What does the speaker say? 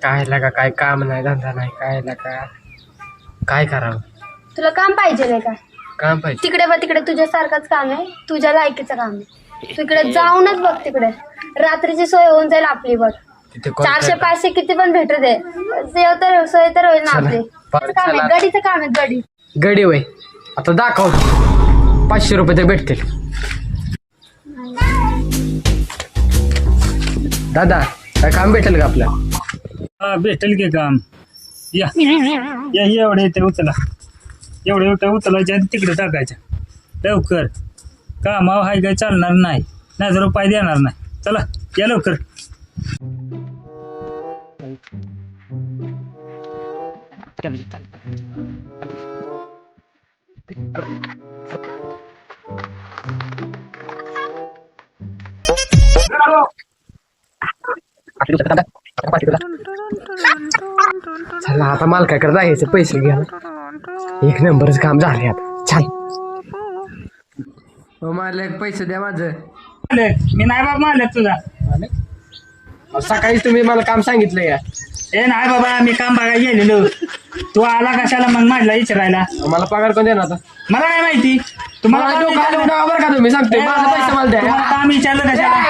काय लागा काय काम नाही धंदा नाही काय लागा काय करावं. तुला काम पाहिजे नाही का? काम पाहिजे. तिकडे बघ, तिकडे तुझ्यासारखंच काम आहे, तुझ्या लायकीचं काम आहे. तिकडे जाऊनच बघ, तिकडे रात्रीची सोय होऊन जाईल आपली. बघ तिथे कोण 400-500 किती पण भेटू दे, सोय तर होईल ना आपली. काम आहे, गडीचं काम आहे, गडी. गडी वय आता दाखव 500 रुपये तर भेटतील. दादा काय काम भेटेल का आपल्याला? हा भेटेल की काम. या या एवढे येते उचला, एवढे उचलायचे आणि तिकडे टाकायच्या लवकर. कामावर हाय काय चालणार नाही, नाही जर रुपये देणार नाही. चला या लवकर. चला आता मालकाकडे जायचं पैसे घ्या. एक नंबरच काम झाले आता. छान. हो मालक पैसे द्या माझं. मी नाही बाबा मारले तुझा. सकाळी तुम्ही मला काम सांगितलं या. ए नाही बाबा, मी काम बघायला गेलेलो. तू आला कशाला मग माझला विचारायला? मला पगार कोण देणार आता? मला काय माहिती. तुम्हाला मला काम डोकं हलवू विचारलं- नका बरं का तुम्ही सांगते. माझा पैसे मला द्या. तुम्हाला काम विचारलं कशाला?